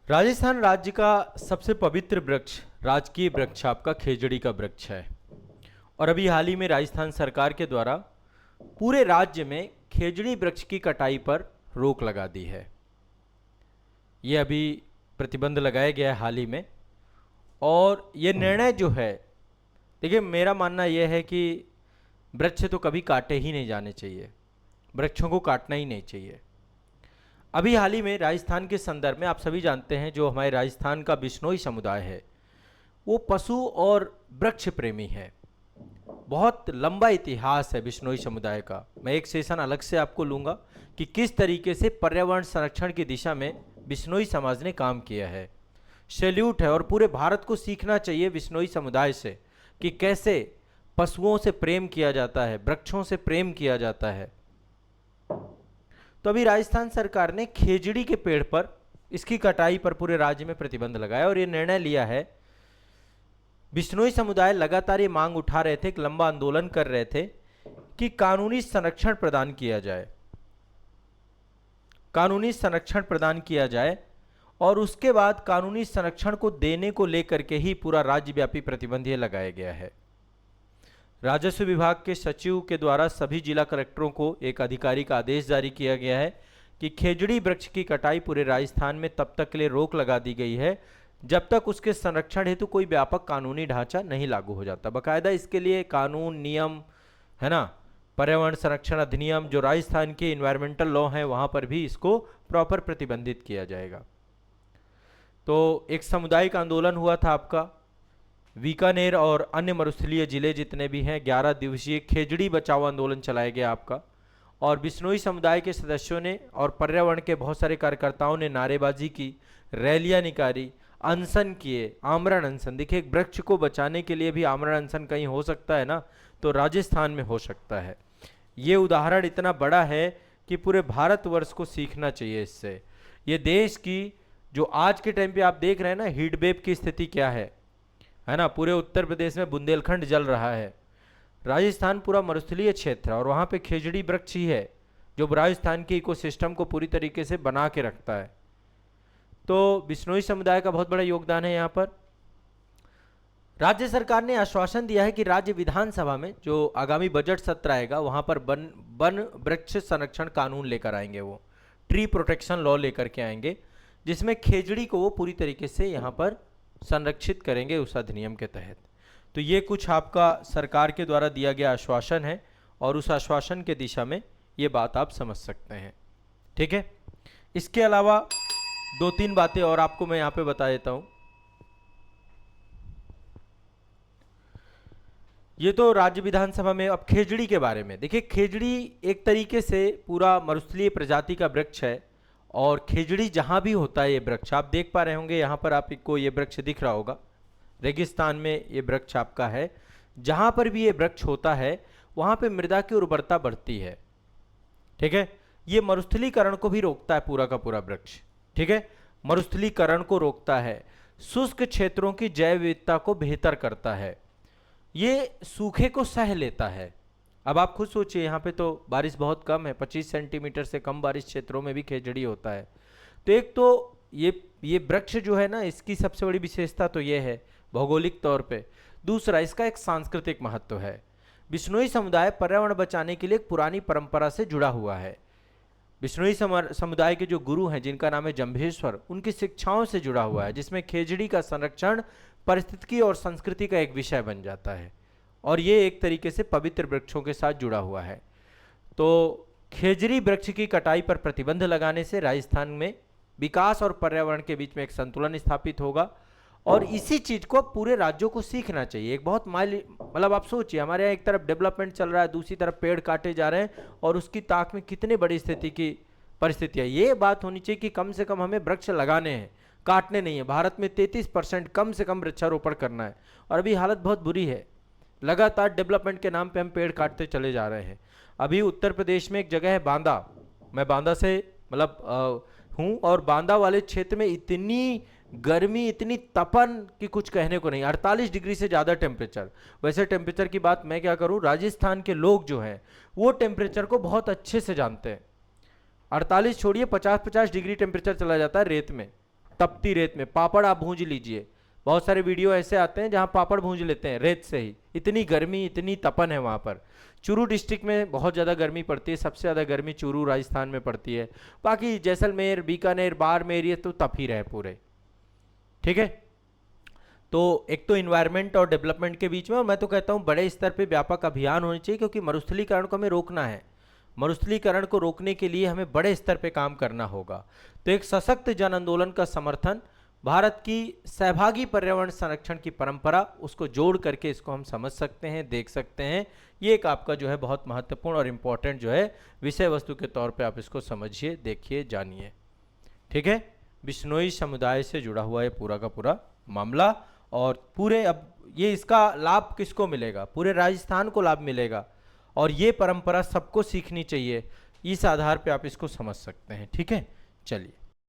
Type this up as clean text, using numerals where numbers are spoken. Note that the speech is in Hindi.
राजस्थान राज्य का सबसे पवित्र वृक्ष राजकीय वृक्ष आपका खेजड़ी का वृक्ष है। और अभी हाल ही में राजस्थान सरकार के द्वारा पूरे राज्य में खेजड़ी वृक्ष की कटाई पर रोक लगा दी है। ये अभी प्रतिबंध लगाया गया है हाल ही में। और ये निर्णय जो है, देखिए मेरा मानना यह है कि वृक्ष तो कभी काटे ही नहीं जाने चाहिए, वृक्षों को काटना ही नहीं चाहिए। अभी हाल ही में राजस्थान के संदर्भ में आप सभी जानते हैं, जो हमारे राजस्थान का बिश्नोई समुदाय है वो पशु और वृक्ष प्रेमी है। बहुत लंबा इतिहास है बिश्नोई समुदाय का। मैं एक सेशन अलग से आपको लूँगा कि किस तरीके से पर्यावरण संरक्षण की दिशा में बिश्नोई समाज ने काम किया है। सैल्यूट है और पूरे भारत को सीखना चाहिए बिश्नोई समुदाय से कि कैसे पशुओं से प्रेम किया जाता है, वृक्षों से प्रेम किया जाता है। तो अभी राजस्थान सरकार ने खेजड़ी के पेड़ पर इसकी कटाई पर पूरे राज्य में प्रतिबंध लगाया और ये निर्णय लिया है। बिश्नोई समुदाय लगातार ये मांग उठा रहे थे, एक लंबा आंदोलन कर रहे थे कि कानूनी संरक्षण प्रदान किया जाए, कानूनी संरक्षण प्रदान किया जाए। और उसके बाद कानूनी संरक्षण को देने को लेकर के ही पूरा राज्यव्यापी प्रतिबंध ये लगाया गया है। राजस्व विभाग के सचिव के द्वारा सभी जिला कलेक्टरों को एक आधिकारिक आदेश जारी किया गया है कि खेजड़ी वृक्ष की कटाई पूरे राजस्थान में तब तक के लिए रोक लगा दी गई है जब तक उसके संरक्षण हेतु कोई व्यापक कानूनी ढांचा नहीं लागू हो जाता। बाकायदा इसके लिए कानून नियम है ना, पर्यावरण संरक्षण अधिनियम जो राजस्थान के इन्वायरमेंटल लॉ हैं वहाँ पर भी इसको प्रॉपर प्रतिबंधित किया जाएगा। तो एक सामुदायिक आंदोलन हुआ था आपका बीकानेर और अन्य मरुस्थलीय जिले जितने भी हैं, 11 दिवसीय खेजड़ी बचाओ आंदोलन चलाया गया आपका। और बिश्नोई समुदाय के सदस्यों ने और पर्यावरण के बहुत सारे कार्यकर्ताओं ने नारेबाजी की, रैलियां निकाली, अनशन किए, आमरण अनशन। देखिए एक वृक्ष को बचाने के लिए भी आमरण अनशन कहीं हो सकता है ना, तो राजस्थान में हो सकता है। ये उदाहरण इतना बड़ा है कि पूरे भारतवर्ष को सीखना चाहिए इससे। ये देश की जो आज के टाइम पे आप देख रहे हैं ना हीट वेव की स्थिति क्या है ना, पूरे उत्तर प्रदेश में बुंदेलखंड जल रहा है। राजस्थान पूरा मरुस्थलीय क्षेत्र है और वहाँ पे खेजड़ी वृक्ष ही है जो राजस्थान के इकोसिस्टम को पूरी तरीके से बना के रखता है। तो बिश्नोई समुदाय का बहुत बड़ा योगदान है यहाँ पर। राज्य सरकार ने आश्वासन दिया है कि राज्य विधानसभा में जो आगामी बजट सत्र आएगा वहाँ पर वन वृक्ष संरक्षण कानून लेकर आएंगे, वो ट्री प्रोटेक्शन लॉ लेकर के आएंगे, जिसमें खेजड़ी को वो पूरी तरीके से यहाँ पर संरक्षित करेंगे उस अधिनियम के तहत। तो ये कुछ आपका सरकार के द्वारा दिया गया आश्वासन है और उस आश्वासन के दिशा में ये बात आप समझ सकते हैं। ठीक है, इसके अलावा 2-3 बातें और आपको मैं यहाँ पे बता देता हूँ। ये तो राज्य विधानसभा में। अब खेजड़ी के बारे में देखिए, खेजड़ी एक तरीके से पूरा मरुस्थलीय प्रजाति का वृक्ष है और खेजड़ी जहाँ भी होता है ये वृक्ष आप देख पा रहे होंगे, यहाँ पर आपको ये वृक्ष दिख रहा होगा, रेगिस्तान में ये वृक्ष आपका है। जहाँ पर भी ये वृक्ष होता है वहाँ पे मृदा की उर्वरता बढ़ती है। ठीक है, ये मरुस्थलीकरण को भी रोकता है पूरा का पूरा वृक्ष। ठीक है, मरुस्थलीकरण को रोकता है, शुष्क क्षेत्रों की जैव विविधता को बेहतर करता है, ये सूखे को सह लेता है। अब आप खुद सोचिए, यहाँ पे तो बारिश बहुत कम है, 25 सेंटीमीटर से कम बारिश क्षेत्रों में भी खेजड़ी होता है। तो एक तो ये वृक्ष जो है ना, इसकी सबसे बड़ी विशेषता तो ये है भौगोलिक तौर पे। दूसरा, इसका एक सांस्कृतिक महत्व है। बिश्नोई समुदाय पर्यावरण बचाने के लिए एक पुरानी परंपरा से जुड़ा हुआ है। बिश्नोई समुदाय के जो गुरु हैं जिनका नाम है जंभेश्वर, उनकी शिक्षाओं से जुड़ा हुआ है, जिसमें खेजड़ी का संरक्षण पारिस्थितिकी और संस्कृति का एक विषय बन जाता है और ये एक तरीके से पवित्र वृक्षों के साथ जुड़ा हुआ है। तो खेजड़ी वृक्ष की कटाई पर प्रतिबंध लगाने से राजस्थान में विकास और पर्यावरण के बीच में एक संतुलन स्थापित होगा और इसी चीज को पूरे राज्यों को सीखना चाहिए। एक बहुत मतलब आप सोचिए, हमारे यहाँ एक तरफ डेवलपमेंट चल रहा है, दूसरी तरफ पेड़ काटे जा रहे हैं और उसकी ताक में कितनी बड़ी स्थिति की परिस्थिति है। ये बात होनी चाहिए कि कम से कम हमें वृक्ष लगाने हैं, काटने नहीं है। भारत में 33% कम से कम वृक्षारोपण करना है और अभी हालत बहुत बुरी है। लगातार डेवलपमेंट के नाम पे हम पेड़ काटते चले जा रहे हैं। अभी उत्तर प्रदेश में एक जगह है बांदा, मैं बांदा से मतलब हूँ, और बांदा वाले क्षेत्र में इतनी गर्मी, इतनी तपन कि कुछ कहने को नहीं, 48 डिग्री से ज़्यादा टेम्परेचर। वैसे टेम्परेचर की बात मैं क्या करूँ, राजस्थान के लोग जो हैं वो टेम्परेचर को बहुत अच्छे से जानते हैं। 48 छोड़िए, 50-50 डिग्री टेम्परेचर चला जाता है रेत में। तपती रेत में पापड़ आप भूंज लीजिए, बहुत सारे वीडियो ऐसे आते हैं जहां पापड़ भूंज लेते हैं रेत से ही, इतनी गर्मी इतनी तपन है वहां पर। चूरू डिस्ट्रिक्ट में बहुत ज़्यादा गर्मी पड़ती है, सबसे ज़्यादा गर्मी चूरू राजस्थान में पड़ती है, बाकी जैसलमेर बीकानेर बाड़मेर ये तो तप ही रहे पूरे। ठीक है, तो एक तो इन्वायरमेंट और डेवलपमेंट के बीच में, और मैं तो कहता हूँ बड़े स्तर पे व्यापक अभियान होने चाहिए, क्योंकि मरुस्थलीकरण को हमें रोकना है। मरुस्थलीकरण को रोकने के लिए हमें बड़े स्तर पे काम करना होगा। तो एक सशक्त जन आंदोलन का समर्थन, भारत की सहभागी पर्यावरण संरक्षण की परंपरा, उसको जोड़ करके इसको हम समझ सकते हैं, देख सकते हैं। ये एक आपका जो है बहुत महत्वपूर्ण और इम्पोर्टेंट जो है विषय वस्तु के तौर पे आप इसको समझिए, देखिए, जानिए। ठीक है, बिश्नोई समुदाय से जुड़ा हुआ ये पूरा का पूरा मामला, और पूरे अब ये इसका लाभ किसको मिलेगा? पूरे राजस्थान को लाभ मिलेगा, और ये परंपरा सबको सीखनी चाहिए। इस आधार पे आप इसको समझ सकते हैं। ठीक है, चलिए।